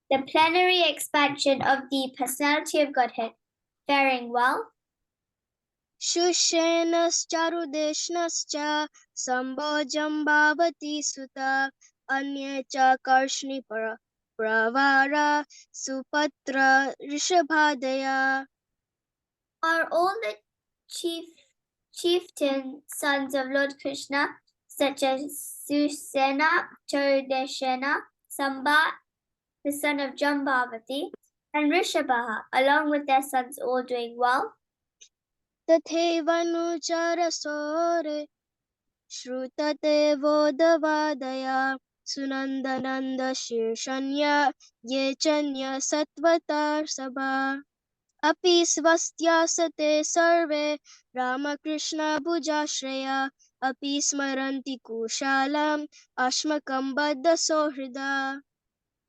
The plenary expansion of the personality of Godhead, faring well. शुष्येनश्चारुदेष्णश्च सम्भोजं भावति सुता अन्ये च कर्ष्णि Pravara सुपत्र ऋषभादया. Are all the chieftain sons of Lord Krishna, such as Susena, Charudeshena, Samba, the son of Jambavati, and Rishabha, along with their sons, all doing well? तथैवनुचरसोरे श्रुतते वोदवादया सुनन्दनन्द शीर्षण्य ये चन्य सत्वता सभा. अपि स्वस्त्यासते सर्वे रामकृष्णभुजाश्रया अपि स्मरन्ति कुशालम् अस्मकं बद्धसौहृदा.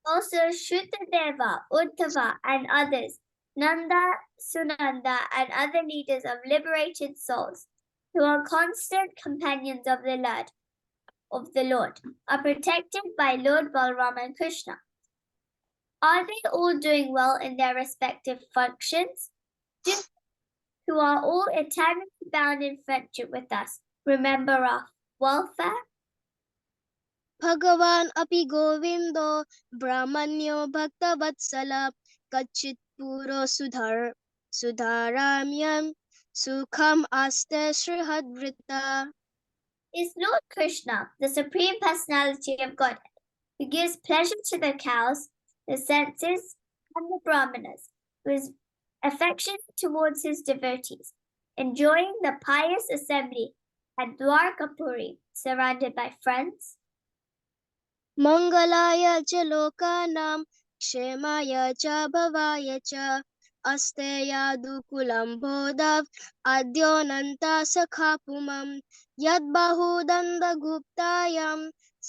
Also Shrutadeva, Uddhava, and others, Nanda, Sunanda, and other leaders of liberated souls, who are constant companions of the Lord, are protected by Lord Balram and Krishna. Are they all doing well in their respective functions? Who are all eternally bound in friendship with us, remember our welfare? भगवान् अपि गोविन्दो ब्रह्मण्यो भक्तवत्सला कच्चित् पुरो सुधाराम्यं सुखम् आस्ते श्रीहद्वृत्ता. Is Lord Krishna, the Supreme Personality of Godhead, who gives pleasure to the cows, the senses, and the brahmanas, who is affectionate towards his devotees, enjoying the pious assembly at Dwarkapuri, surrounded by friends? मङ्गलाय च लोकानां क्षेमाय च भवाय च अस्ते यादुकुलं बोधव अद्योनन्ता सखा पुमं यद्बाहुदण्डगुप्तायां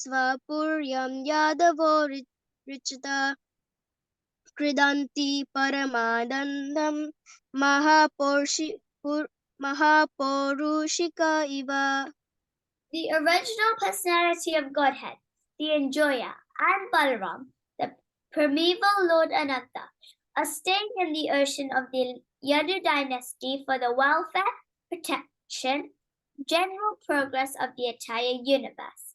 स्वपुर्यं यादवो रिचता कृदन्ति परमानन्दं महापौरुषिका इव. The original personality of Godhead, the Enjoyer, and Balaram, the primeval Lord Ananta, are staying in the ocean of the Yadu dynasty for the welfare, protection, general progress of the entire universe.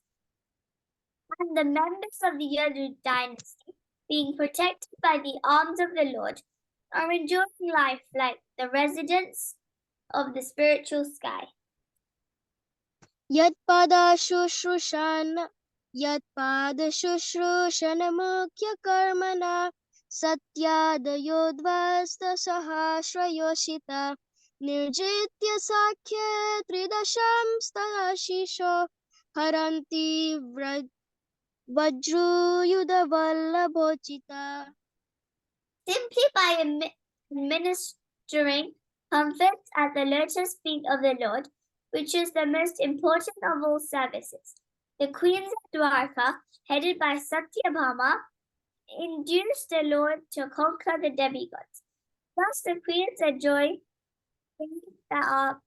And the members of the Yadu dynasty, being protected by the arms of the Lord, are enjoying life like the residents of the spiritual sky. यत्पादशुश्रूषण सत्यादयोद्वस्तसहस्रयोषिता निर्जित्य साख्ये त्रिदशं स्तशिशो हरन्ति वज्रयुधवल्लभोचिता. Simply by administering comforts at the lotus feet of the Lord, which is the most important of all services, the queens of Dwarka, headed by Satyabhama, induced the Lord to conquer the demigods. Thus the queens enjoy things that are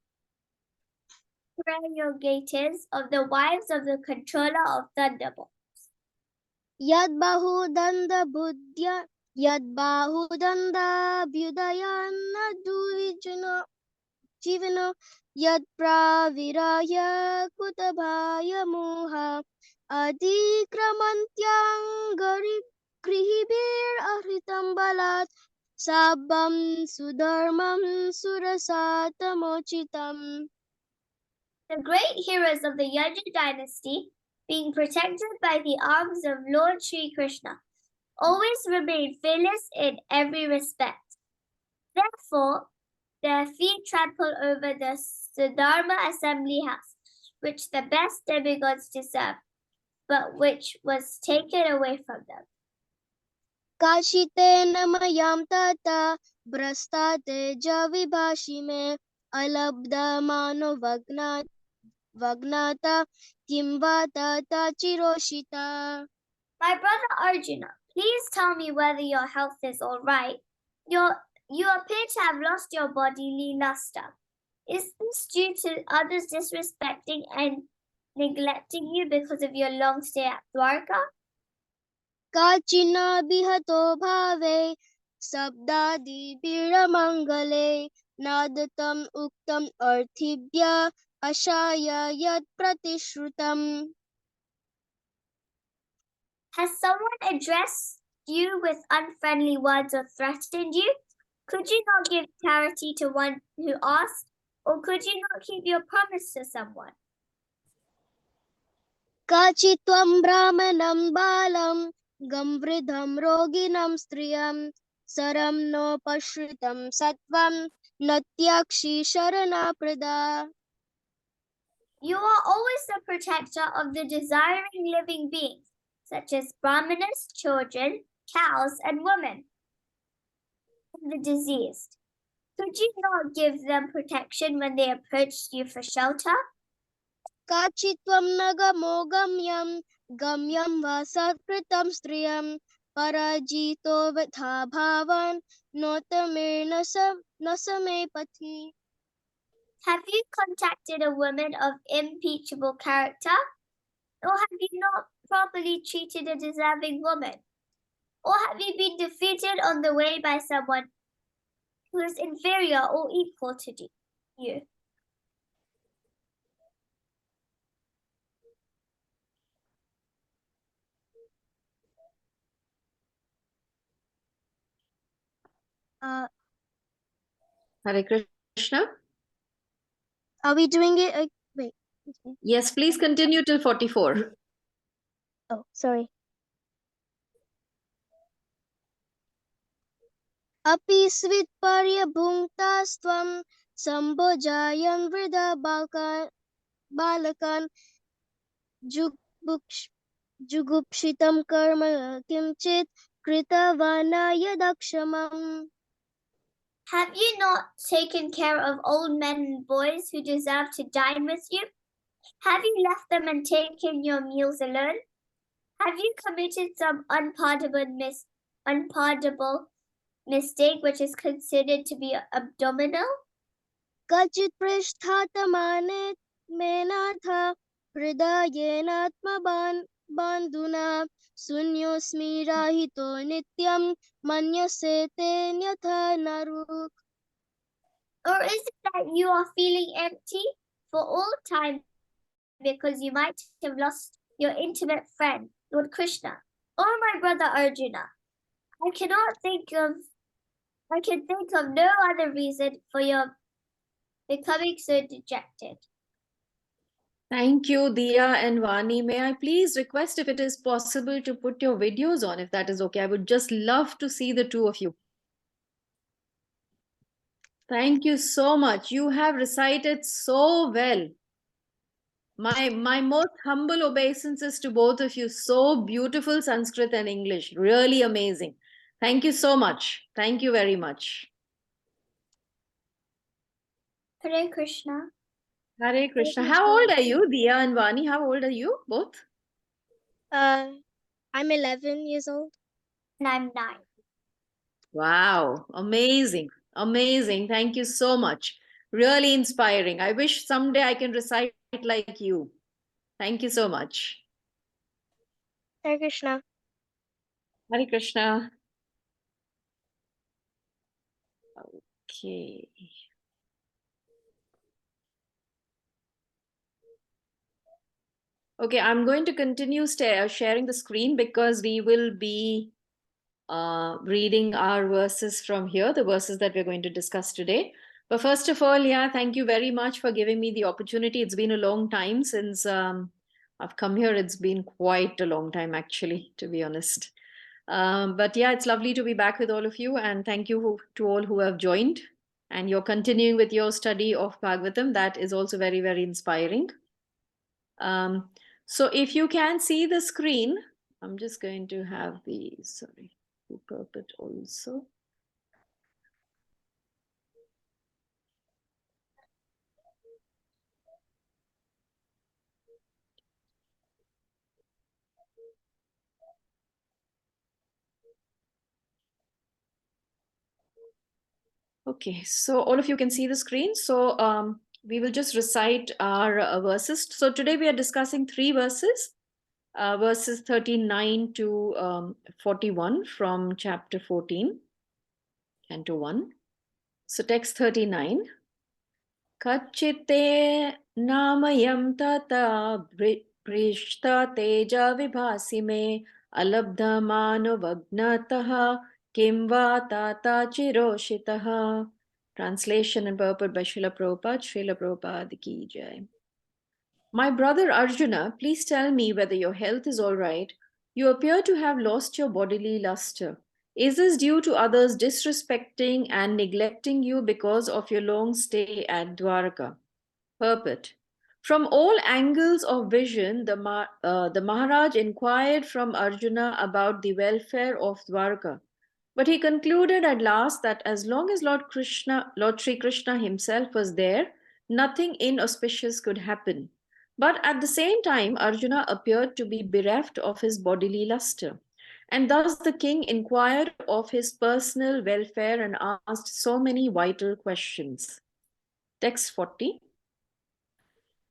prerogatives of the wives of the controller of thunderbolts. यद्बाहुदण्डाभ्युदयन्न जीवनो यत्प्राविराय कुतभाय मोहा अधिक्रमन्त्याङ्गरिगृहिभिरहृतं बलात् साबं सुधर्मं सुरसातमोचितम्. The great heroes of the Yadu dynasty, being protected by the arms of Lord Sri Krishna, always remain fearless in every respect. Therefore, their feet trample over the Sudharma assembly house, which the best demigods deserve, but which was taken away from them. काशितेन मयां तथा भ्रस्ताते जविभाषि मे अलब्धमानो वग्नाता किं वा तथा चिरोषिता. My brother Arjuna, please tell me whether your health is all right. You appear to have lost your bodily luster. Is this due to others disrespecting and neglecting you because of your long stay at Dwarka? काचिना विहतो भावे शब्दादिभिरमङ्गले नादतम् उक्तम् अर्थिभ्य अशाय यत् प्रतिश्रुतम्. Has someone addressed you with unfriendly words or threatened you? Could you not give charity to one who asked? Or could you not keep your promise to someone? काचित्वं ब्राह्मणं बालं गम्वृद्धं रोगिणं स्त्रियं सरं नोपश्रितं सत्वं न त्याक्षि शरणाप्रदा. You are always the protector of the desiring living beings, such as brahmanas, children, cows, and women, and the diseased. Could you not give them protection when they approached you for shelter? काचित्वं न गमो गम्यं गम्यं वा सत्कृतं स्त्रियं पराजितो वथा भावान् नोतमेर्न न समे पथि. Have you contacted a woman of impeachable character? Or have you not properly treated a deserving woman? Or have you been defeated on the way by someone who is inferior or equal to you? Hare Krishna. Are we doing it? Wait. Okay. Yes, please continue till 44. Oh, sorry. अपि स्वित्पर्यभुङ्क्तास्त्वं सम्भोजायं वृथा बालकान् जुगुप्सितं कर्म किंचित् कृतवानाय दक्षमम्. Have you not taken care of old men and boys who deserve to dine with you? Have you left them and taken your meals alone? Have you committed some unpardonable mistake which is considered to be abominable? क्वचित् पृष्ठातमाने मेनाथ हृदयेनात्मबान्धुना शून्योऽस्मि राहितो नित्यं मन्यसे तेऽन्यथा नरुक्. Or is it that you are feeling empty for all time because you might have lost your intimate friend, Lord Krishna, or my brother Arjuna? I can think of no other reason for your becoming so dejected. Thank you, Diya and Vani. May I please request if it is possible to put your videos on, if that is okay. I would just love to see the two of you. Thank you so much. You have recited so well. My most humble obeisances to both of you. So beautiful Sanskrit and English. Really amazing. Thank you so much. Thank you very much. Hare Krishna. Hare Krishna. How old are you, Diya and Vani? How old are you both? I'm 11 years old. And I'm 9. Wow, amazing, amazing. Thank you so much. Really inspiring. I wish someday I can recite like you. Thank you so much. Hare Krishna. Hare Krishna. Okay. Okay, I'm going to continue sharing the screen because we will be reading our verses from here, the verses that we're going to discuss today. But first of all, yeah, thank you very much for giving me the opportunity. It's been a long time since I've come here. It's been quite a long time, actually, to be honest. But yeah, it's lovely to be back with all of you. And thank you to all who have joined. And you're continuing with your study of Bhagavatam. That is also very, very inspiring. So if you can see the screen, I'm just going to have the, sorry, purport also. Okay, so all of you can see the screen. So we will just recite our verses. So today we are discussing 3 verses. verses 39 to 41 from chapter 14 and to 1. So text 39. Kachite namayam tata prishta teja vibhasi me alabdha manuvagnataha kimva tata chiroshitaha. Translation and purport by Srila Prabhupada. Srila Prabhupada ki jai. My brother Arjuna, please tell me whether your health is all right. You appear to have lost your bodily luster. Is this due to others disrespecting and neglecting you because of your long stay at Dwarka? Purport. From all angles of vision, the Maharaj inquired from Arjuna about the welfare of Dwarka. But he concluded at last that as long as Lord Sri Krishna himself was there, nothing inauspicious could happen. But at the same time, Arjuna appeared to be bereft of his bodily luster. And thus the king inquired of his personal welfare and asked so many vital questions. Text 40.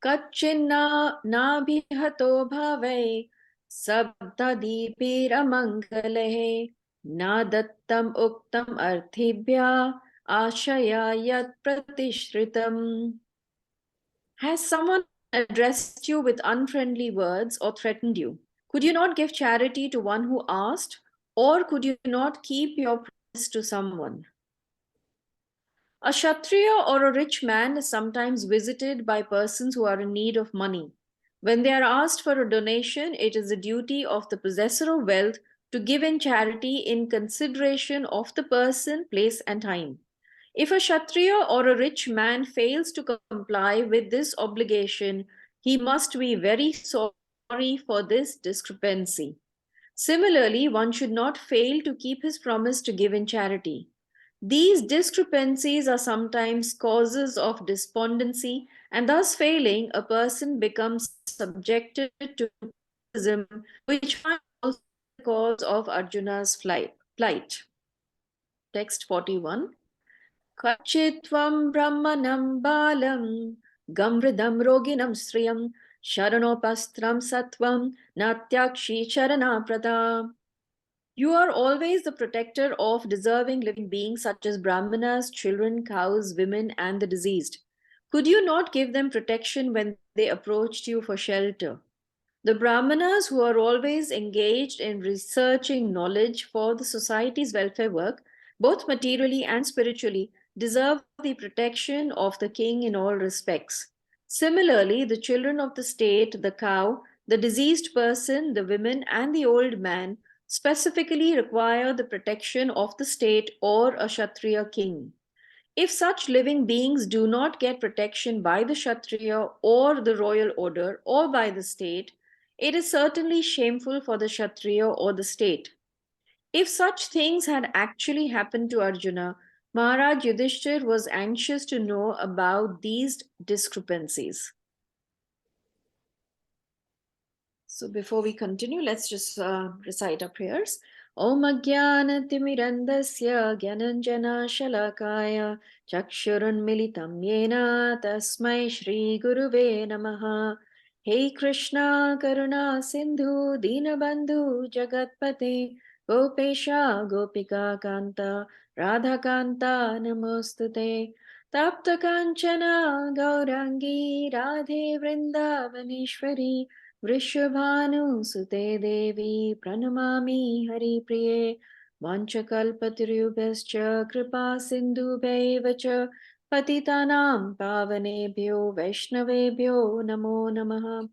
Kachinna nabihato bhave sabdadipiramangaleh na dattam uktam arthibhya ashaya yat pratishritam. Has someone addressed you with unfriendly words or threatened you? Could you not give charity to one who asked, or could you not keep your promise to someone? A Kshatriya or a rich man is sometimes visited by persons who are in need of money. When they are asked for a donation, it is the duty of the possessor of wealth to give in charity in consideration of the person, place, and time. If a Kshatriya or a rich man fails to comply with this obligation, he must be very sorry for this discrepancy. Similarly, one should not fail to keep his promise to give in charity. These discrepancies are sometimes causes of despondency, and thus failing, a person becomes subjected to criticism, which might also be the cause of Arjuna's plight. Text 41. Kachitvam brahmanam balam gamridam roginam sriyam sharanopastram satvam natyakshi sharanaprata. You are always the protector of deserving living beings such as brahmanas, children, cows, women, and the diseased. Could you not give them protection when they approached you for shelter? The brahmanas, who are always engaged in researching knowledge for the society's welfare work, both materially and spiritually, deserve the protection of the king in all respects. Similarly, the children of the state, the cow, the diseased person, the women, and the old man specifically require the protection of the state or a Kshatriya king. If such living beings do not get protection by the Kshatriya or the royal order or by the state, it is certainly shameful for the Kshatriya or the state. If such things had actually happened to Arjuna, Maharaj Yudhishthir was anxious to know about these discrepancies. So before we continue, let's just recite our prayers. Om Ajnanatirmirandasya Gyananjana Shalakaya Chakshurun Militam Yena Tasmai Shri Guruve Namaha. Hey Krishna Karuna Sindhu Dinabandhu Jagatpate Gopesha Gopika Kanta Radha Kanta Namostute Tapta Kanchana Gaurangi Radhe Vrindavaneshwari Vrishabhanusute Devi Pranamami Haripriye Vanchakalpatirubhascha Kripa Sindhubhaiva cha Patitanam Pavanebhyo Vaishnavebhyo Namo Namaha.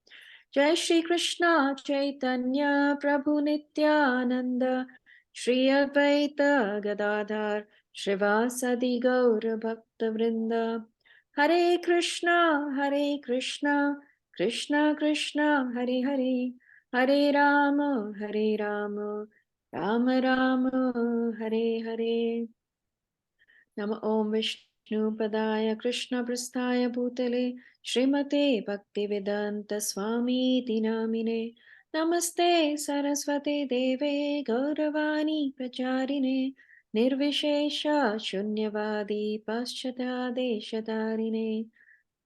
Jai Shri Krishna Chaitanya Prabhu Nityananda Shri Advaita Gadadhar Shrivasadi Gaura Bhakta Vrinda. Hare Krishna Krishna Krishna Hare Hare Hare Rama Rama Rama Hare Hare. Nama Om Vishnu Padaya Krishna Prasthaya Bhutale Srimate Bhaktivedanta Swami Dinamine. Namaste Saraswate Deve Gauravani Pracharine Nirvishesha Shunyavadi Paschata Deshatarine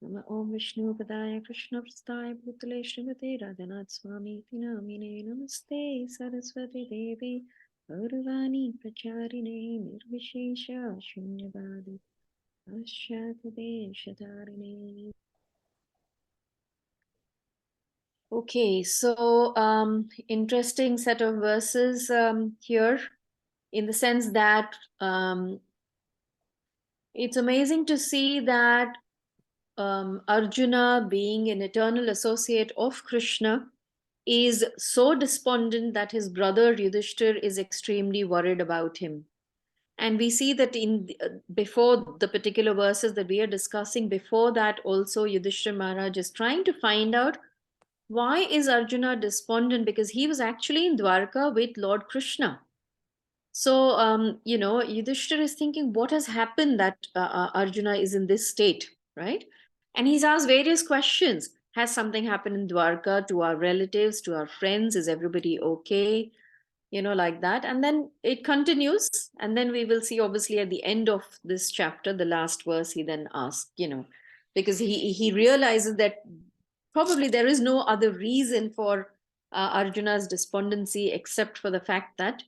Nama Om Vishnu Padaya Krishna Prasthaya Bhutale Srimate Radhanath Swami Tinamine Namaste Saraswati Devi Gauravani Pracharine Nirvishesha Shunyavadi Ashyatadeshatarine. Okay, so interesting set of verses here, in the sense that it's amazing to see that Arjuna, being an eternal associate of Krishna, is so despondent that his brother Yudhishthir is extremely worried about him. And we see that in before the particular verses that we are discussing, before that also Yudhishthir Maharaj is trying to find out why is Arjuna despondent, because he was actually in Dwarka with Lord Krishna. So, Yudhishthir is thinking, what has happened that Arjuna is in this state, right? And he's asked various questions. Has something happened in Dwarka to our relatives, to our friends? Is everybody okay? Like that. And then it continues. And then we will see, obviously, at the end of this chapter, the last verse, he then asks, because he realizes that probably there is no other reason for Arjuna's despondency except for the fact that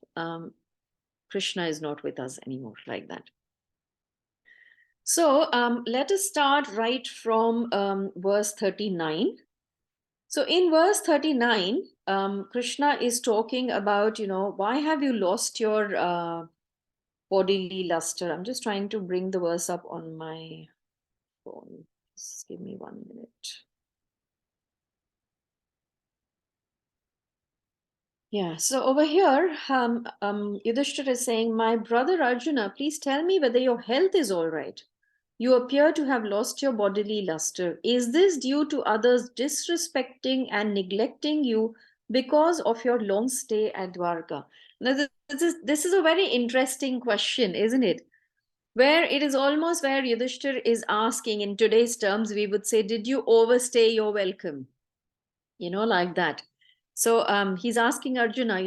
Krishna is not with us anymore, like that. So let us start right from verse 39. So in verse 39, Krishna is talking about, why have you lost your bodily luster? I'm just trying to bring the verse up on my phone. Just give me 1 minute. Yeah, so over here, Yudhishthira is saying, my brother Arjuna, please tell me whether your health is all right. You appear to have lost your bodily luster. Is this due to others disrespecting and neglecting you because of your long stay at Dwarka? Now, this is a very interesting question, isn't it? Where it is almost where Yudhishthira is asking, in today's terms, we would say, did you overstay your welcome? Like that. So he's asking Arjuna,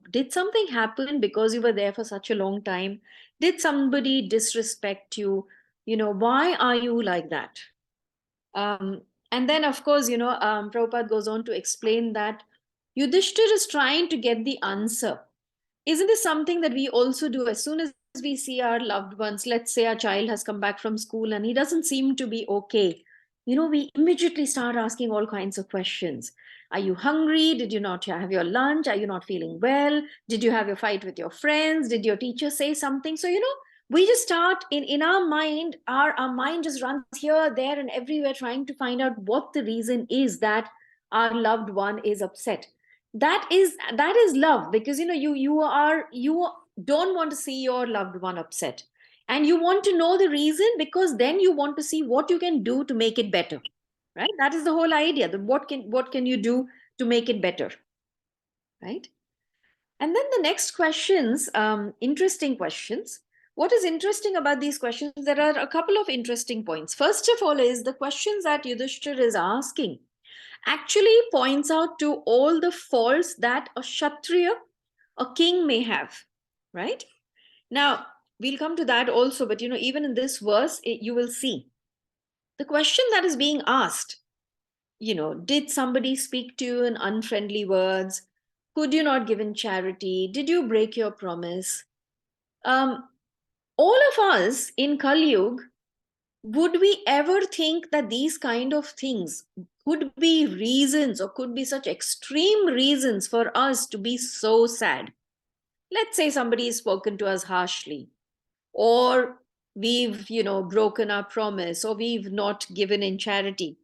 did something happen because you were there for such a long time? Did somebody disrespect you? Why are you like that? And then, of course, Prabhupada goes on to explain that Yudhishthir is trying to get the answer. Isn't this something that we also do as soon as we see our loved ones? Let's say our child has come back from school and he doesn't seem to be okay. We immediately start asking all kinds of questions. Are you hungry? Did you not have your lunch? Are you not feeling well? Did you have your fight with your friends? Did your teacher say something? So, we just start in our mind, our mind just runs here, there, and everywhere trying to find out what the reason is that our loved one is upset. That is love, because you don't want to see your loved one upset, and you want to know the reason, because then you want to see what you can do to make it better, right? That is the whole idea, that what can you do to make it better, right? And then the next questions, interesting questions. What is interesting about these questions, there are a couple of interesting points. First of all is the questions that Yudhishthira is asking actually points out to all the faults that a Kshatriya, a king, may have, right? Now, we'll come to that also, but even in this verse, you will see the question that is being asked, did somebody speak to you in unfriendly words? Could you not give in charity? Did you break your promise? All of us in Kali Yuga, would we ever think that these kind of things could be reasons, or could be such extreme reasons for us to be so sad? Let's say somebody has spoken to us harshly, or we've broken our promise, or we've not given in charity.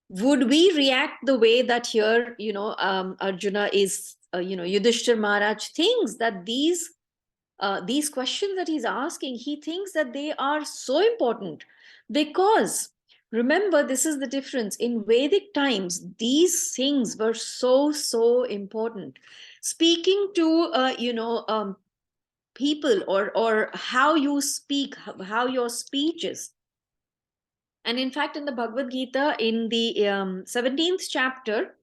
Would we react the way that here Arjuna is Yudhishthira Maharaj thinks that these questions that he's asking, he thinks that they are so important? Because remember, this is the difference. In Vedic times, these things were so important. Speaking to people, or how you speak, how your speech is. And in fact, in the Bhagavad Gita, in the 17th chapter,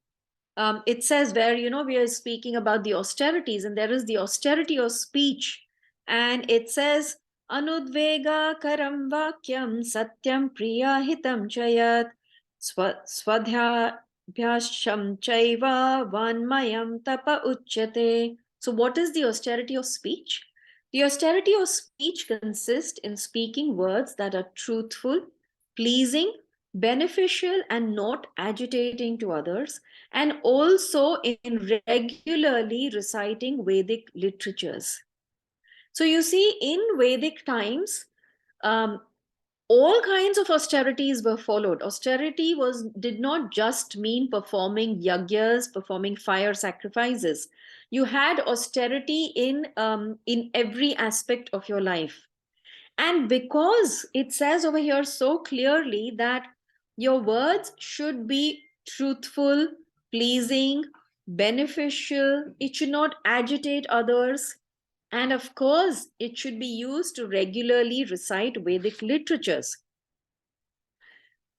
it says, where we are speaking about the austerities, and there is the austerity of speech, and it says, Anudvegakaram vakyam satyam priyahitam chayat swadhyabhyasham chaiva vanmayam tapa uchyate. So what is the austerity of speech? The austerity of speech consists in speaking words that are truthful, pleasing, beneficial, and not agitating to others, and also in regularly reciting Vedic literatures. So you see, in Vedic times, um, all kinds of austerities were followed. Austerity did not just mean performing yagyas, performing fire sacrifices. You had austerity in every aspect of your life. And because it says over here so clearly that your words should be truthful, pleasing, beneficial, it should not agitate others, and of course, it should be used to regularly recite Vedic literatures.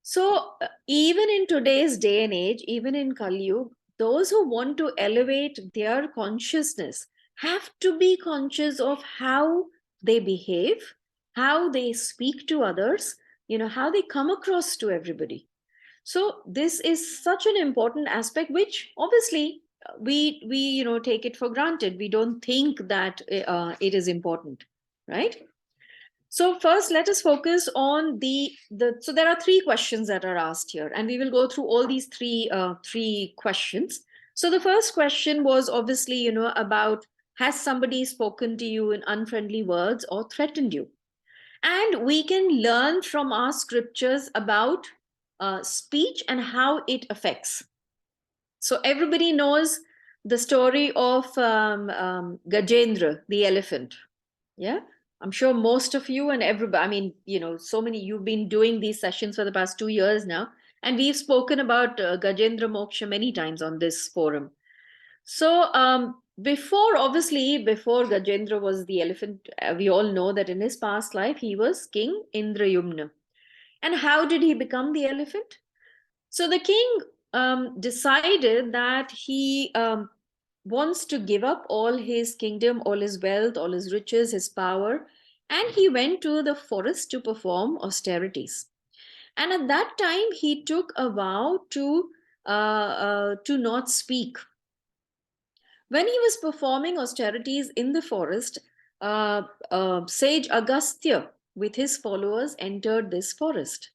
So, even in today's day and age, even in Kali Yuga, those who want to elevate their consciousness have to be conscious of how they behave, how they speak to others, how they come across to everybody. So this is such an important aspect, which obviously we take it for granted. We don't think that it is important, right? So first, let us focus on the. So there are three questions that are asked here, and we will go through all these three questions. So the first question was obviously, about, has somebody spoken to you in unfriendly words or threatened you? And we can learn from our scriptures about speech and how it affects. So everybody knows the story of Gajendra, the elephant. Yeah, I'm sure most of you and everybody, I mean, so many, you've been doing these sessions for the past 2 years now, and we've spoken about Gajendra Moksha many times on this forum. So before Gajendra was the elephant, we all know that in his past life he was King Indrayumna. And how did he become the elephant? So the king decided that he wants to give up all his kingdom, all his wealth, all his riches, his power, and he went to the forest to perform austerities. And at that time, he took a vow to not speak. When he was performing austerities in the forest, sage Agastya with his followers entered this forest.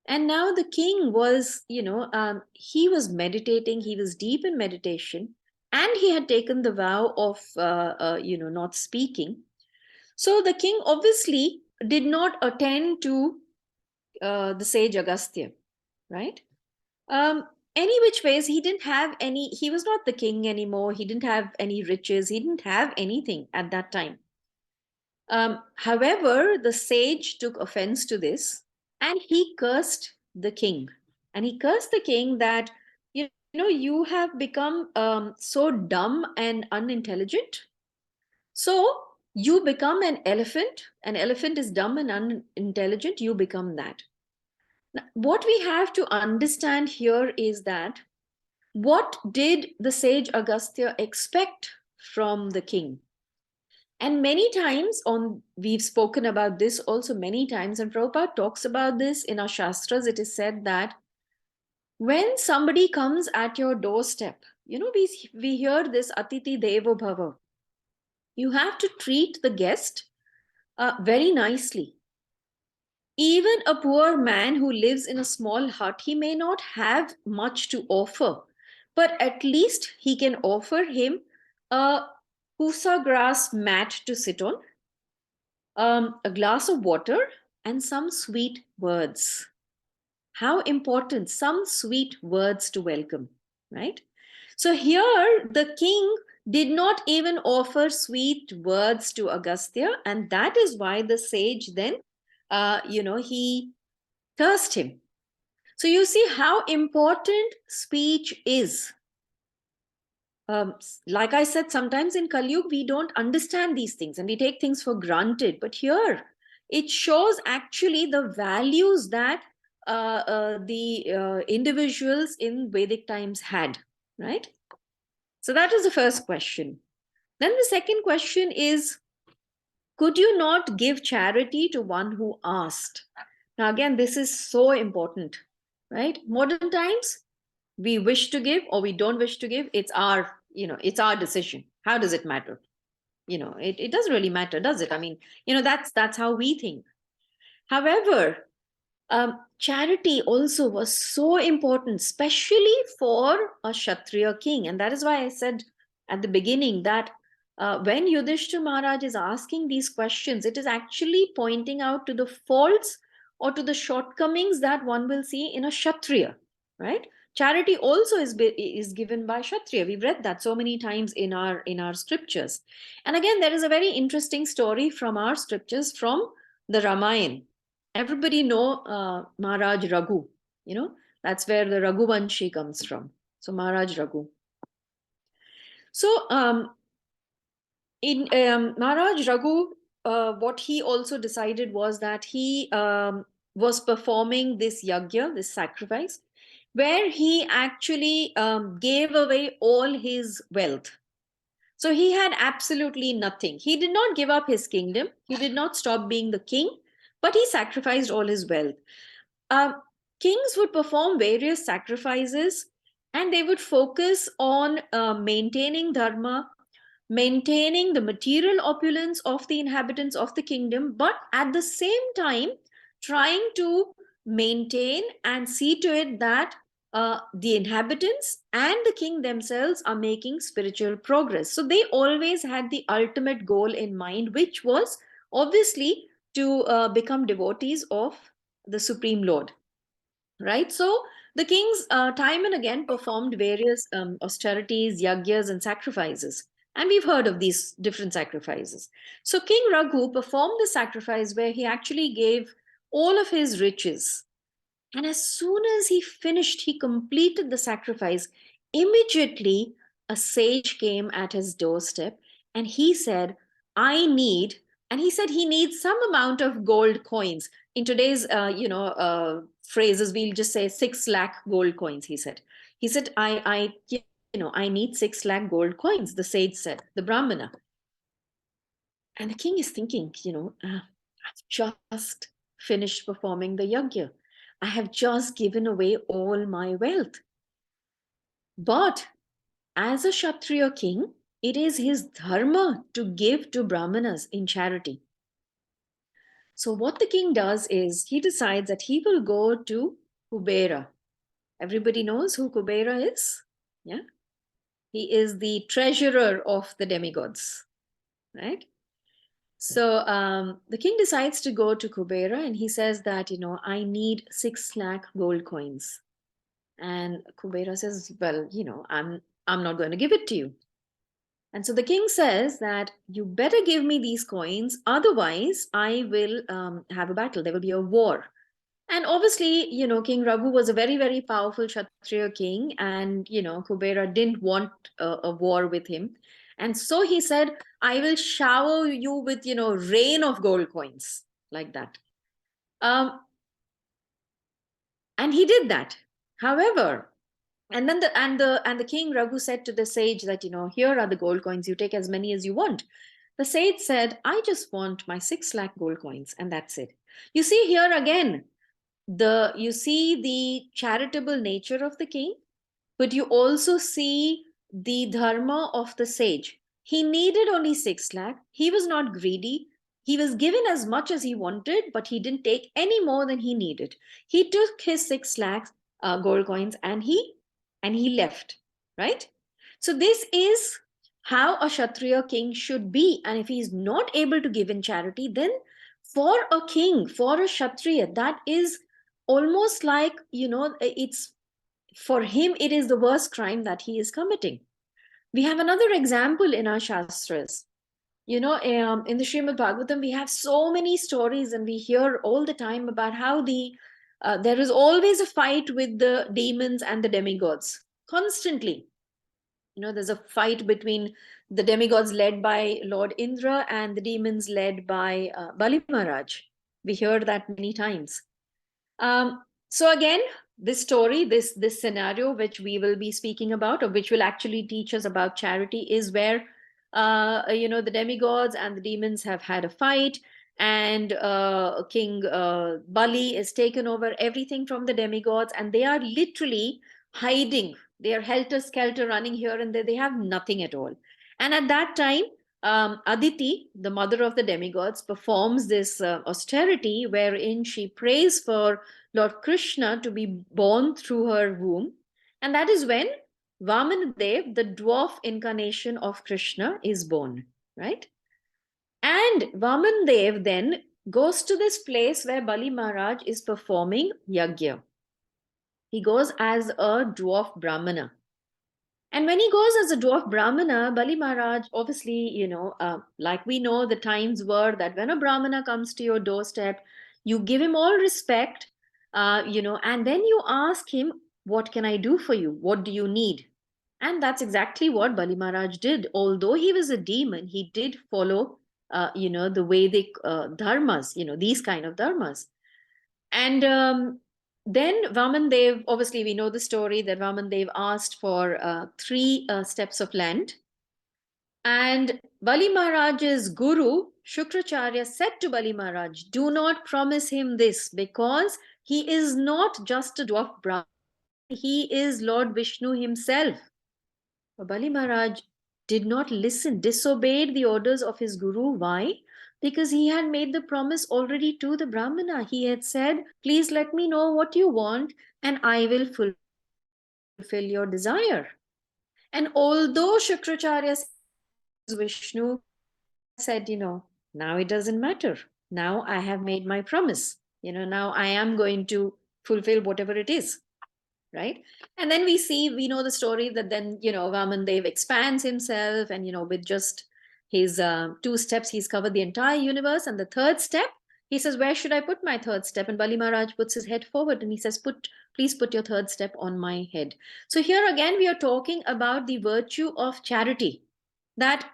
And now the king was, he was meditating, he was deep in meditation, and he had taken the vow of, not speaking. So the king obviously did not attend to the sage Agastya, right? Any which ways, he didn't have any, he was not the king anymore. He didn't have any riches. He didn't have anything at that time. However, the sage took offense to this and he cursed the king. And he cursed the king that, you have become so dumb and unintelligent. So you become an elephant. An elephant is dumb and unintelligent. You become that. Now, what we have to understand here is that what did the sage Agastya expect from the king? And many times we've spoken about this also many times, and Prabhupada talks about this in our Shastras. It is said that when somebody comes at your doorstep, we hear this Atiti Devo Bhava. You have to treat the guest very nicely. Even a poor man who lives in a small hut, he may not have much to offer, but at least he can offer him a pusa grass mat to sit on, a glass of water, and some sweet words. How important, some sweet words to welcome, right? So here the king did not even offer sweet words to Agastya, and that is why the sage then, he cursed him. So you see how important speech is. Like I said, sometimes in Kali Yuga, we don't understand these things and we take things for granted. But here, it shows actually the values that the individuals in Vedic times had, right? So that is the first question. Then the second question is, could you not give charity to one who asked? Now, again, this is so important, right? Modern times, we wish to give or we don't wish to give. It's our decision. How does it matter? It doesn't really matter, does it? I mean, that's how we think. However, charity also was so important, especially for a Kshatriya king. And that is why I said at the beginning that when Yudhishthira Maharaj is asking these questions, it is actually pointing out to the faults or to the shortcomings that one will see in a Kshatriya, right? Charity also is given by Kshatriya. We've read that so many times in our scriptures. And again, there is a very interesting story from our scriptures from the Ramayana. Everybody know Maharaj Raghu, that's where the Raghuvanshi comes from. So Maharaj Raghu. So in Maharaj Raghu, what he also decided was that he was performing this yagya, this sacrifice, where he actually gave away all his wealth. So he had absolutely nothing. He did not give up his kingdom. He did not stop being the king, but he sacrificed all his wealth. Kings would perform various sacrifices and they would focus on maintaining dharma, maintaining the material opulence of the inhabitants of the kingdom, but at the same time trying to maintain and see to it that the inhabitants and the king themselves are making spiritual progress. So they always had the ultimate goal in mind, which was obviously to become devotees of the Supreme Lord. Right? So the kings time and again performed various austerities, yagyas, and sacrifices. And we've heard of these different sacrifices. So King Raghu performed the sacrifice where he actually gave all of his riches. And as soon as he finished, he completed the sacrifice, immediately a sage came at his doorstep and he said, and he said he needs some amount of gold coins. In today's, phrases, we'll just say 6 lakh gold coins, he said. He said, I need 6 lakh gold coins, the sage said, the Brahmana. And the king is thinking, I've just finished performing the yagya. I have just given away all my wealth. But as a Kshatriya king, it is his dharma to give to Brahmanas in charity. So what the king does is he decides that he will go to Kubera. Everybody knows who Kubera is? Yeah. He is the treasurer of the demigods, right? So the king decides to go to Kubera and he says that, I need 6 lakh gold coins. And Kubera says, well, I'm not going to give it to you. And so the king says that you better give me these coins, otherwise I will have a battle. There will be a war. And obviously, King Raghu was a very, very powerful Kshatriya king, and Kubera didn't want a war with him. And so he said, I will shower you with, rain of gold coins, like that. And he did that. However, and then the king Raghu said to the sage that, here are the gold coins, you take as many as you want. The sage said, I just want my 6 lakh gold coins, and that's it. You see here again, you see the charitable nature of the king, but you also see the dharma of the sage. He needed only 6 lakh. He was not greedy. He was given as much as he wanted, but he didn't take any more than he needed. He took his 6 lakh gold coins and he left, right? So this is how a Kshatriya king should be. And if he's not able to give in charity, then for a king, for a Kshatriya, that is almost like, it's for him, it is the worst crime that he is committing. We have another example in our Shastras. In the Srimad Bhagavatam, we have so many stories and we hear all the time about how there is always a fight with the demons and the demigods. Constantly. There's a fight between the demigods led by Lord Indra and the demons led by Bali Maharaj. We heard that many times. So again, this story, this scenario which we will be speaking about, or which will actually teach us about charity, is where the demigods and the demons have had a fight, and King Bali is taken over everything from the demigods, and they are literally hiding. They are helter-skelter running here and there. They have nothing at all. And at that time, Aditi, the mother of the demigods, performs this austerity wherein she prays for Lord Krishna to be born through her womb. And that is when Vamanadev, the dwarf incarnation of Krishna, is born, right? And Vamandev then goes to this place where Bali Maharaj is performing yagya. He goes as a dwarf brahmana. And when he goes as a dwarf brahmana, Bali Maharaj, obviously, like we know, the times were that when a brahmana comes to your doorstep, you give him all respect, and then you ask him, what can I do for you? What do you need? And that's exactly what Bali Maharaj did. Although he was a demon, he did follow, the Vedic dharmas, these kind of dharmas. And then Vamandev, obviously we know the story that Vamandev asked for 3 steps of land. And Bali Maharaj's guru, Shukracharya, said to Bali Maharaj, do not promise him this, because he is not just a dwarf brahman, he is Lord Vishnu himself. But Bali Maharaj did not listen, disobeyed the orders of his guru. Why? Because he had made the promise already to the Brahmana. He had said, please let me know what you want and I will fulfill your desire. And although Shukracharya says Vishnu, said, now it doesn't matter. Now I have made my promise. Now I am going to fulfill whatever it is. Right. And then we know the story that then, Vamandev expands himself and, with just his 2 steps, he's covered the entire universe. And the 3rd step, he says, where should I put my 3rd step? And Bali Maharaj puts his head forward and he says, please put your 3rd step on my head. So here again, we are talking about the virtue of charity, that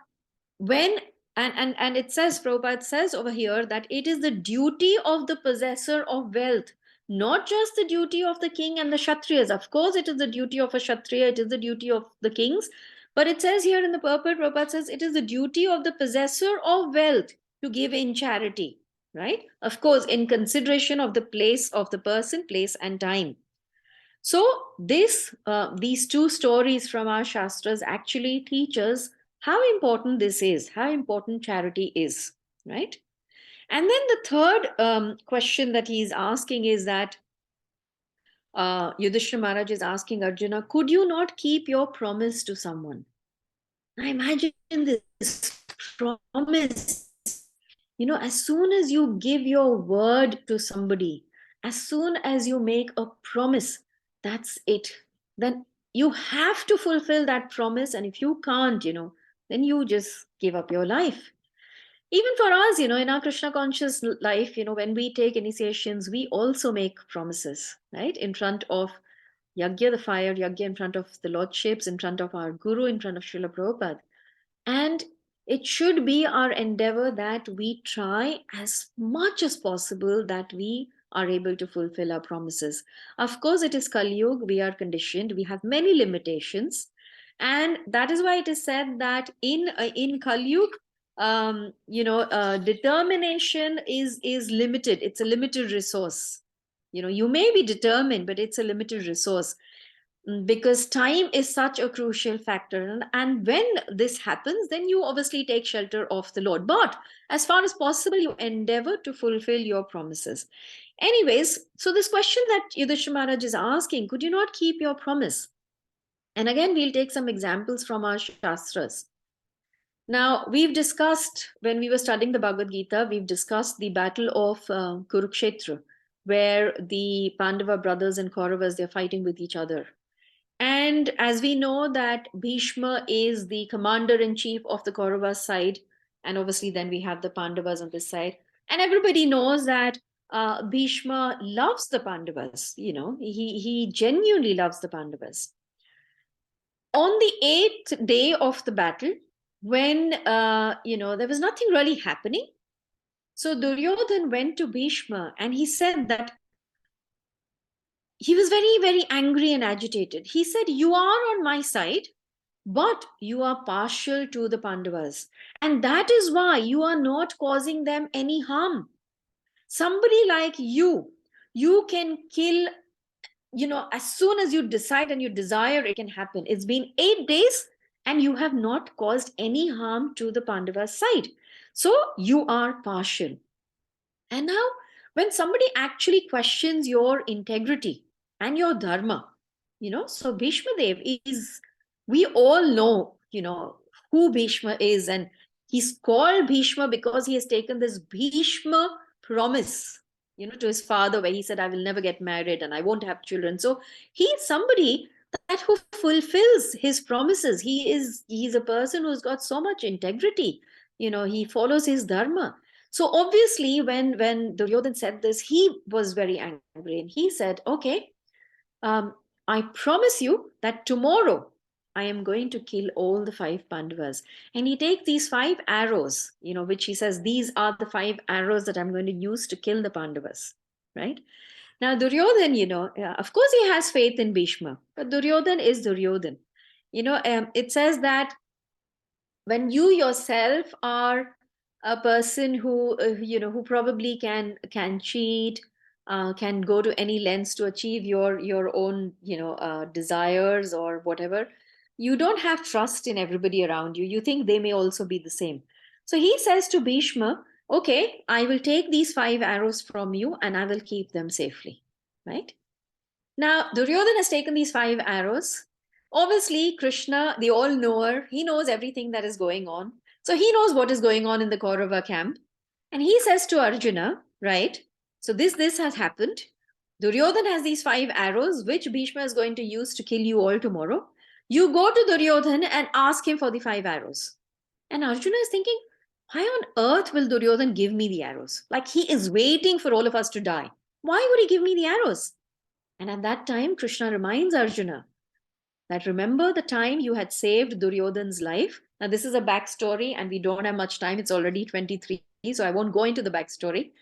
when and it says, Prabhupada says over here, that it is the duty of the possessor of wealth, not just the duty of the king and the Kshatriyas. Of course, it is the duty of a Kshatriya, it is the duty of the kings. But it says here in the purport, Prabhupada says, it is the duty of the possessor of wealth to give in charity, right? Of course, in consideration of the place of the person, place and time. So these 2 stories from our Shastras actually teach us how important this is, how important charity is, right? And then the 3rd question that he is asking is that Yudhishthira Maharaj is asking Arjuna, could you not keep your promise to someone? Now imagine this promise. As soon as you give your word to somebody, as soon as you make a promise, that's it. Then you have to fulfill that promise. And if you can't, then you just give up your life. Even for us, in our Krishna conscious life, when we take initiations, we also make promises, right? In front of Yagya, the fire, Yagya in front of the lordships, in front of our guru, in front of Srila Prabhupada. And it should be our endeavor that we try as much as possible that we are able to fulfill our promises. Of course, it is Kali Yuga, we are conditioned, we have many limitations. And that is why it is said that in Kali Yuga, determination is limited. It's a limited resource. You may be determined, but it's a limited resource, because time is such a crucial factor. And when this happens, then you obviously take shelter of the Lord. But as far as possible, you endeavor to fulfill your promises. Anyways, so this question that Yudhishthira Maharaj is asking, could you not keep your promise? And again, we'll take some examples from our Shastras. Now, we've discussed, when we were studying the Bhagavad Gita, we've discussed the battle of Kurukshetra, where the Pandava brothers and Kauravas, they're fighting with each other. And as we know that Bhishma is the commander-in-chief of the Kauravas side, and obviously then we have the Pandavas on this side. And everybody knows that Bhishma loves the Pandavas, he genuinely loves the Pandavas. On the 8th day of the battle, when, there was nothing really happening, so Duryodhan went to Bhishma and he said that he was very, very angry and agitated. He said, you are on my side, but you are partial to the Pandavas. And that is why you are not causing them any harm. Somebody like you can kill, as soon as you decide and you desire, it can happen. It's been 8 days and you have not caused any harm to the Pandavas side. So you are partial. And now, when somebody actually questions your integrity and your dharma, so Bhishma Dev is, we all know, who Bhishma is. And he's called Bhishma because he has taken this Bhishma promise, to his father, where he said, I will never get married and I won't have children. So he's somebody that who fulfills his promises. He's a person who's got so much integrity. He follows his dharma. So obviously, when Duryodhan said this, he was very angry, and he said, "Okay, I promise you that tomorrow I am going to kill all the 5 Pandavas." And he takes these 5 arrows, which he says, these are the 5 arrows that I'm going to use to kill the Pandavas, right? Now, Duryodhan, of course, he has faith in Bhishma, but Duryodhan is Duryodhan. It says that when you yourself are a person who probably can cheat, can go to any lengths to achieve your own desires or whatever, you don't have trust in everybody around you. You think they may also be the same. So he says to Bhishma, okay, I will take these 5 arrows from you and I will keep them safely, right? Now, Duryodhana has taken these 5 arrows. Obviously, Krishna, the all knower, he knows everything that is going on. So he knows what is going on in the Kaurava camp. And he says to Arjuna, right? So this has happened. Duryodhana has these 5 arrows, which Bhishma is going to use to kill you all tomorrow. You go to Duryodhana and ask him for the 5 arrows. And Arjuna is thinking, why on earth will Duryodhana give me the arrows? Like, he is waiting for all of us to die. Why would he give me the arrows? And at that time, Krishna reminds Arjuna that, remember the time you had saved Duryodhan's life? Now, this is a backstory, and we don't have much time. It's already 23, so I won't go into the backstory.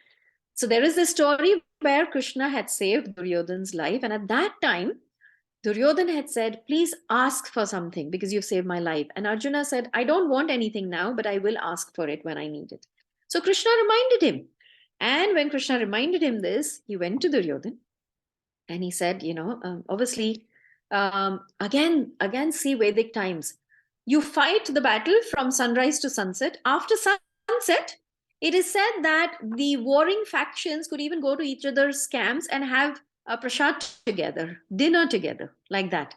So there is this story where Krishna had saved Duryodhan's life, and at that time, Duryodhan had said, please ask for something because you've saved my life. And Arjuna said, I don't want anything now, but I will ask for it when I need it. So Krishna reminded him. And when Krishna reminded him this, he went to Duryodhan and he said, obviously, again, see Vedic times. You fight the battle from sunrise to sunset. After sunset, it is said that the warring factions could even go to each other's camps and have a prasad together, dinner together, like that,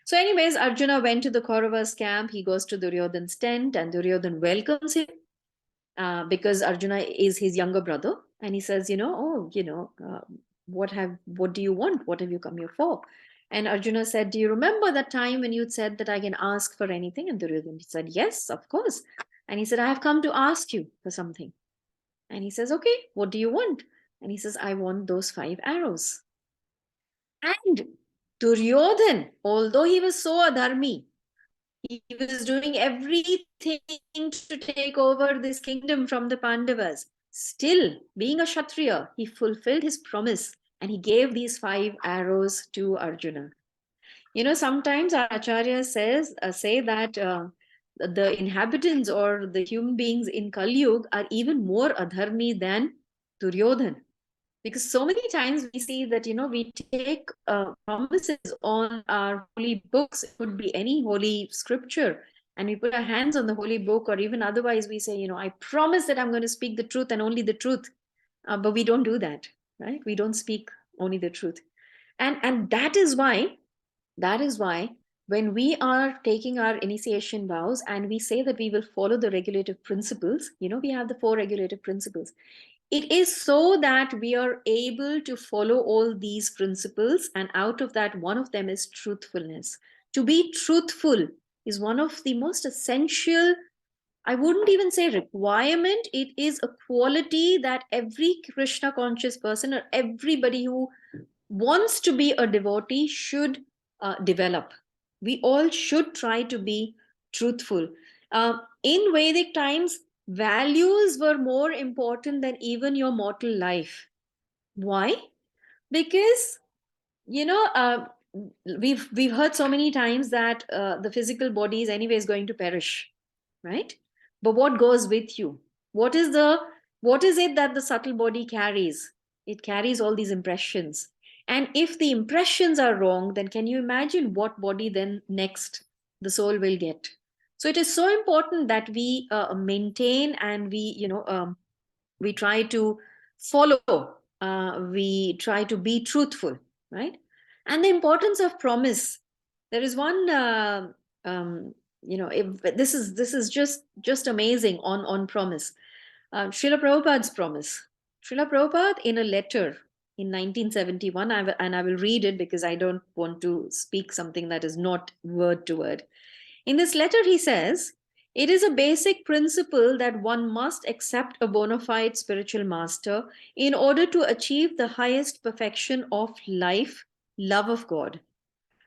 So anyways, Arjuna went to the Kauravas camp. He goes to Duryodhan's tent and Duryodhan welcomes him because Arjuna is his younger brother. And he says, what do you want? What have you come here for? And Arjuna said, do you remember that time when you said that I can ask for anything? And Duryodhana said, yes, of course. And he said, I have come to ask you for something. And he says, okay, what do you want? And he says, I want those 5 arrows. And Duryodhana, although he was so adharmi, he was doing everything to take over this kingdom from the Pandavas. Still, being a Kshatriya, he fulfilled his promise and he gave these 5 arrows to Arjuna. Sometimes our Acharya say that the inhabitants or the human beings in Kali Yuga are even more adharmi than Duryodhan. Because so many times we see that, we take promises on our holy books. It could be any holy scripture. And we put our hands on the holy book, or even otherwise we say, I promise that I'm going to speak the truth and only the truth. But we don't do that, right? We don't speak only the truth. And that is why when we are taking our initiation vows and we say that we will follow the regulative principles, we have the 4 regulative principles. It is so that we are able to follow all these principles, and out of that, one of them is truthfulness. To be truthful is one of the most essential, I wouldn't even say requirement, it is a quality that every Krishna conscious person or everybody who wants to be a devotee should develop. We all should try to be truthful. In Vedic times, values were more important than even your mortal life. Why? Because, we've heard so many times that the physical body is anyways going to perish, right? But what goes with you? What is it that the subtle body carries? It carries all these impressions. And if the impressions are wrong, then can you imagine what body then next the soul will get? So it is so important that we maintain, and we try to follow, we try to be truthful, right? And the importance of promise. There is one, this is just amazing on promise. Srila Prabhupada's promise. Srila Prabhupada, in a letter in 1971, and I will read it because I don't want to speak something that is not word to word. In this letter, he says, it is a basic principle that one must accept a bona fide spiritual master in order to achieve the highest perfection of life, love of God.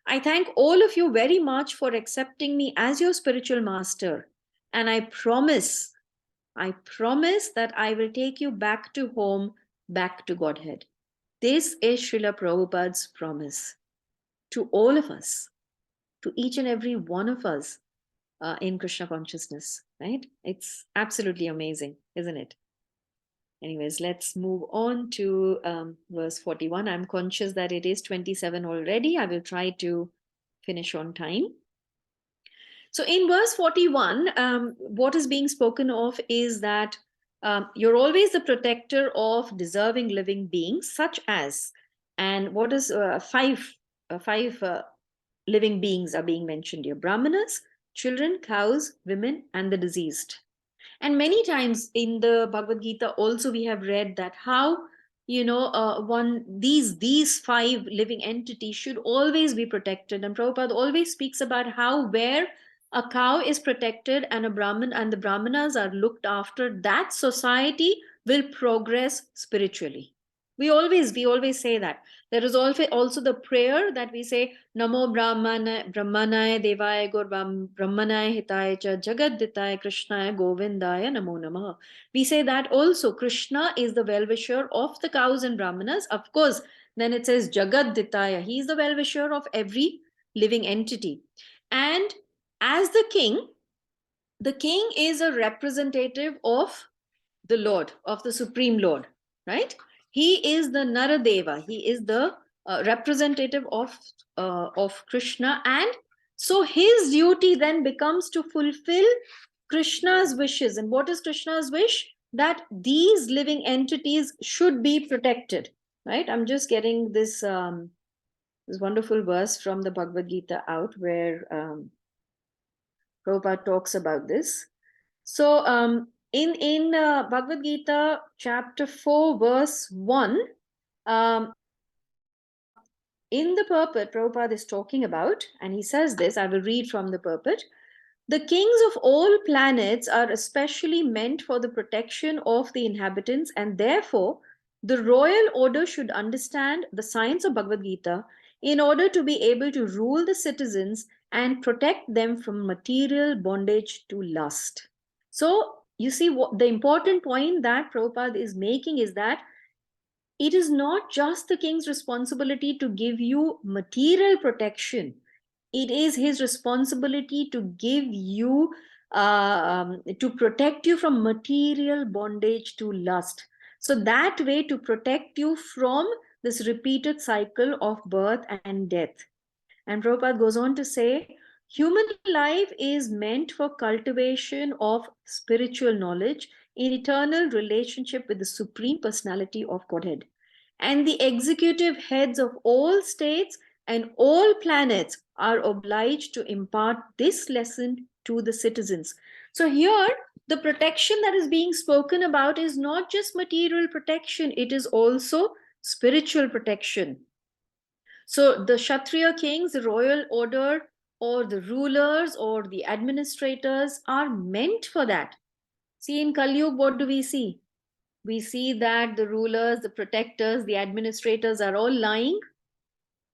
I thank all of you very much for accepting me as your spiritual master, and I promise that I will take you back to home, back to Godhead. This is Srila Prabhupada's promise to all of us, to each and every one of us in Krishna consciousness, right? It's absolutely amazing, isn't it? Anyways, let's move on to verse 41. I'm conscious that it is 27 already. I will try to finish on time. So in verse 41, what is being spoken of is that you're always the protector of deserving living beings, such as, and what is five living beings are being mentioned here: Brahmanas, children, cows, women, and the deceased. And many times in the Bhagavad Gita also we have read that how these five living entities should always be protected. And Prabhupada always speaks about how where a cow is protected and a Brahman and the Brahmanas are looked after, that society will progress spiritually. We always say that. There is also the prayer that we say, Namo Brahmanaya Devaya Gor Brahmanaya Hitaya Cha Jagaditaya Krishnaya Govindaya Namo Namaha. We say that also. Krishna is the well-wisher of the cows and Brahmanas. Of course, then it says Jagaditaya. He is the well-wisher of every living entity. And as the king is a representative of the Lord, of the Supreme Lord, right? He is the Naradeva. He is the representative of Krishna, and so his duty then becomes to fulfill Krishna's wishes. And what is Krishna's wish? That these living entities should be protected, right? I'm just getting this this wonderful verse from the Bhagavad Gita out where Prabhupada talks about this. So in Bhagavad Gita chapter 4 verse 1, in the purport, Prabhupada is talking about, and he says this, I will read from the purport: the kings of all planets are especially meant for the protection of the inhabitants, and therefore the royal order should understand the science of Bhagavad Gita in order to be able to rule the citizens and protect them from material bondage to lust. So you see, what the important point that Prabhupada is making is that it is not just the king's responsibility to give you material protection. It is his responsibility to give you, to protect you from material bondage to lust. So that way, to protect you from this repeated cycle of birth and death. And Prabhupada goes on to say, human life is meant for cultivation of spiritual knowledge in eternal relationship with the Supreme Personality of Godhead. And the executive heads of all states and all planets are obliged to impart this lesson to the citizens. So here, the protection that is being spoken about is not just material protection, it is also spiritual protection. So the Kshatriya kings, the royal order, or the rulers or the administrators are meant for that. See, in Kali Yuga, what do we see? We see that the rulers, the protectors, the administrators are all lying,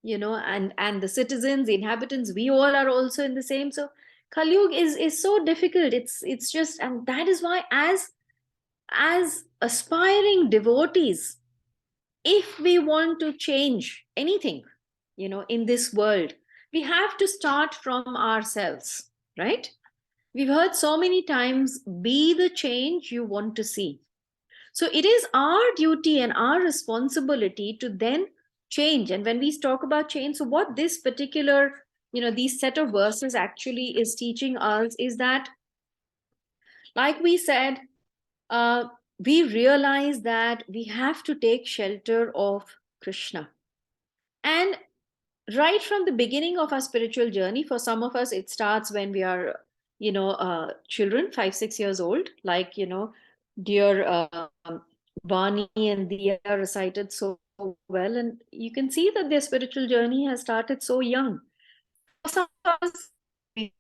and the citizens, the inhabitants, we all are also in the same. So Kali Yuga is so difficult. It's just, and that is why as aspiring devotees, if we want to change anything, in this world, we have to start from ourselves, right? We've heard so many times, be the change you want to see. So it is our duty and our responsibility to then change. And when we talk about change, so what this particular, these set of verses actually is teaching us is that, like we said, uh, we realize that we have to take shelter of Krishna. And right from the beginning of our spiritual journey, for some of us, it starts when we are, children, 5, 6 years old, like, dear Vani and Diya recited so well. And you can see that their spiritual journey has started so young. For some of us, we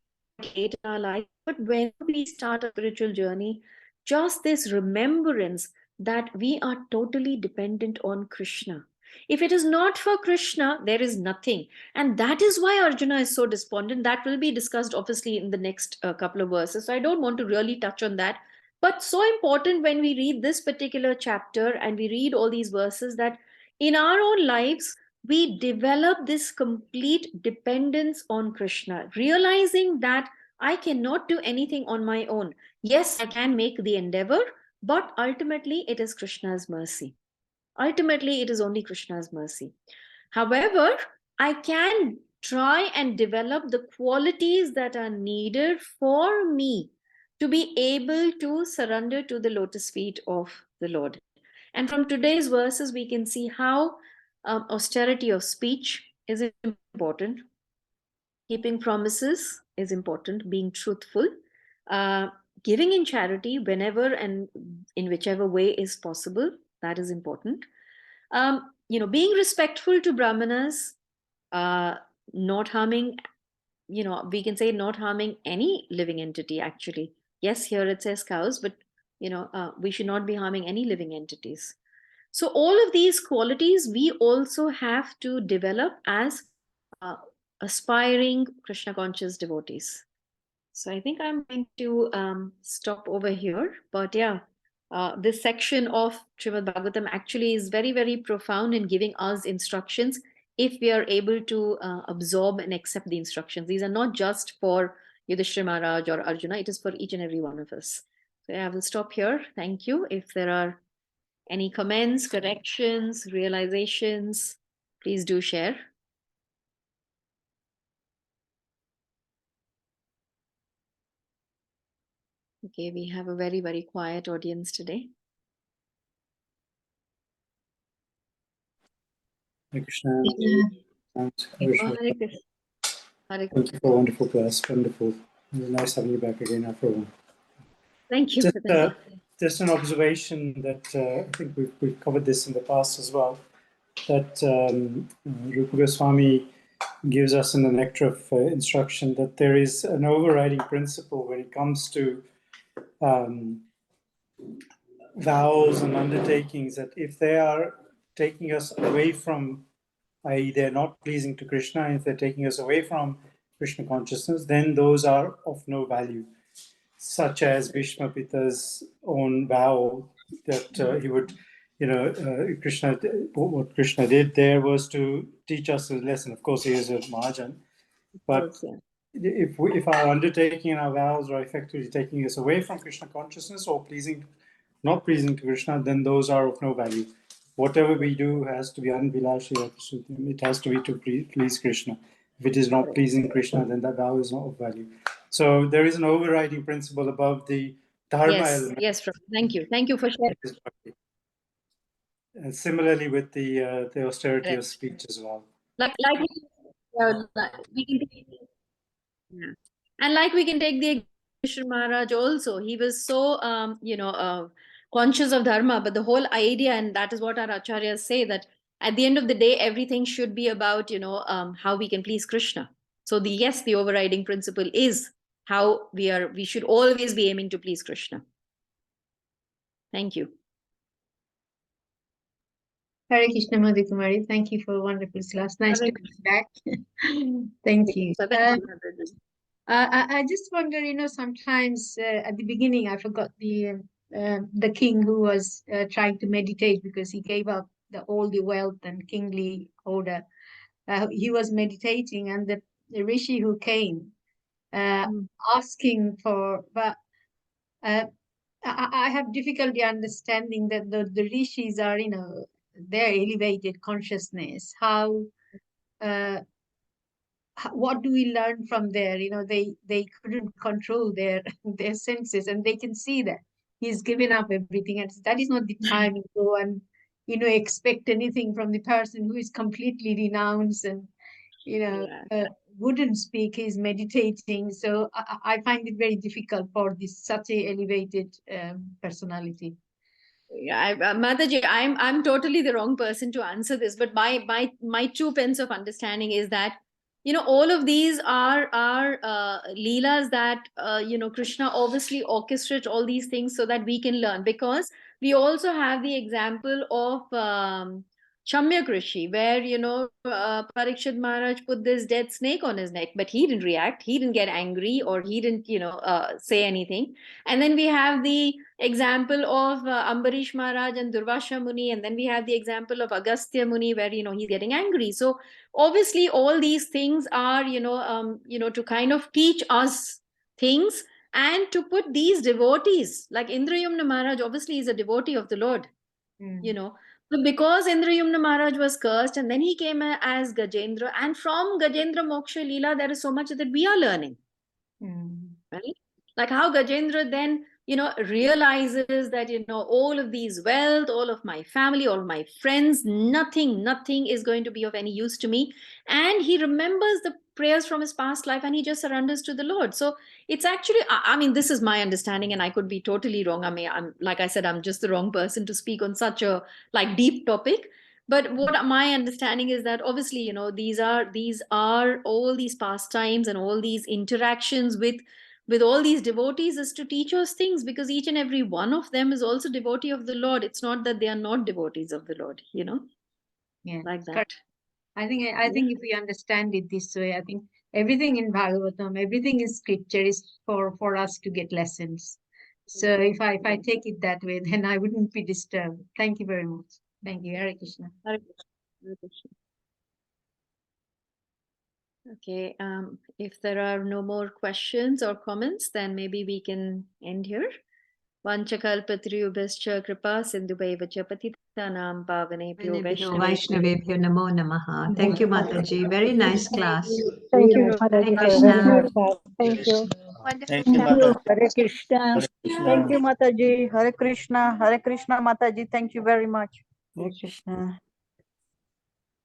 late in our life, but when we start a spiritual journey, just this remembrance that we are totally dependent on Krishna. If it is not for Krishna, there is nothing. And that is why Arjuna is so despondent. That will be discussed, obviously, in the next couple of verses. So I don't want to really touch on that. But so important when we read this particular chapter and we read all these verses, that in our own lives, we develop this complete dependence on Krishna, realizing that I cannot do anything on my own. Yes, I can make the endeavor, but ultimately it is Krishna's mercy. Ultimately, it is only Krishna's mercy. However, I can try and develop the qualities that are needed for me to be able to surrender to the lotus feet of the Lord. And from today's verses, we can see how austerity of speech is important, keeping promises is important, being truthful, giving in charity whenever and in whichever way is possible, that is important. Being respectful to brahmanas, not harming, we can say not harming any living entity, actually. Yes, here it says cows, but we should not be harming any living entities. So all of these qualities we also have to develop as aspiring Krishna conscious devotees. So I think I'm going to stop over here. But yeah, this section of Srimad Bhagavatam actually is very, very profound in giving us instructions if we are able to absorb and accept the instructions. These are not just for Yudhishthira Maharaj or Arjuna, it is for each and every one of us. So yeah, I will stop here. Thank you. If there are any comments, corrections, realizations, please do share. Okay, we have a very, very quiet audience today. Hare Krishna. Thanks, Oh, Krishna. Hare Krishna. Hare Krishna. Thank you for a wonderful class. Wonderful. It was nice having you back again after a while. Thank you. Just an observation that I think we've covered this in the past as well, that Rupa Goswami gives us in the Nectar of Instruction, that there is an overriding principle when it comes to vows and undertakings, that if they are taking us away from, i.e. they're not pleasing to Krishna, and if they're taking us away from Krishna consciousness, then those are of no value. Such as Bhishma Pita's own vow that he would, Krishna, what Krishna did there was to teach us a lesson. Of course, he is a Mahajan, but if our undertaking and our vows are effectively taking us away from Krishna consciousness or not pleasing to Krishna, then those are of no value. Whatever we do has to be anvilashi. It has to be to please Krishna. If it is not pleasing Krishna, then that vow is not of value. So there is an overriding principle above the dharma element. Yes, thank you. Thank you for sharing. And similarly with the austerity of speech as well. Like we can take, and like we can take the Yudhishthira Maharaj also. He was so conscious of dharma, but the whole idea, and that is what our acharyas say, that at the end of the day, everything should be about how we can please Krishna. So the overriding principle is how we should always be aiming to please Krishna. Thank you. Hare Krishna, Madhu Kumari. Thank you for a wonderful class. Nice to be back. Thank you. I just wonder, sometimes at the beginning I forgot the king who was trying to meditate because he gave up all the wealth and kingly order. he was meditating, and the rishi who came Mm. asking for, but I have difficulty understanding that the rishis are, their elevated consciousness. How, what do we learn from there? They couldn't control their their senses, and they can see that he's given up everything, and that is not the time to go and expect anything from the person who is completely renounced and Yeah. wouldn't speak. He's meditating, so I find it very difficult for this such a elevated personality. Yeah, Mataji, I'm totally the wrong person to answer this, but my 2 pence of understanding is that all of these are leelas that Krishna obviously orchestrates all these things so that we can learn, because we also have the example of Shamyak Rishi, where Parikshit Maharaj put this dead snake on his neck, but he didn't react, he didn't get angry, or he didn't say anything. And then we have the example of Ambarish Maharaj and Durvasha Muni, and then we have the example of Agastya Muni, where he's getting angry. So obviously all these things are to kind of teach us things, and to put these devotees like Indrayumna Maharaj obviously is a devotee of the Lord. So because Indrayumna Maharaj was cursed, and then he came as Gajendra, and from Gajendra Moksha Leela there is so much that we are learning. Right? Like how Gajendra then realizes that all of these wealth, all of my family, all my friends, nothing is going to be of any use to me, and he remembers the prayers from his past life, and he just surrenders to the Lord. So it's actually, I mean, this is my understanding, and I could be totally wrong. I mean, I'm, like I said, I'm just the wrong person to speak on such a deep topic. But what my understanding is that obviously these are all these pastimes and all these interactions with all these devotees is to teach us things, because each and every one of them is also devotee of the Lord. It's not that they are not devotees of the Lord, Yeah, like that. correct. I think if we understand it this way, I think everything in Bhagavatam, everything in scripture is for us to get lessons. So if I take it that way, then I wouldn't be disturbed. Thank you very much. Thank you, Hare Krishna. Hare Krishna. Hare Krishna. Okay, if there are no more questions or comments, then maybe we can end here. Vanchakalpatriyubhascha kripa sindhubhaivacha patitanam pavanebhyo Vaishnavebhyo namo namaha. Thank you, Mataji. Very nice class. Thank you, Hare Mataji, for a Krishna. very good class. Thank you. Thank you, Mata. Hare Krishna. Hare Krishna. Thank you, Mataji. Hare Krishna. Hare Krishna, Mataji. Thank you very much. Hare Krishna.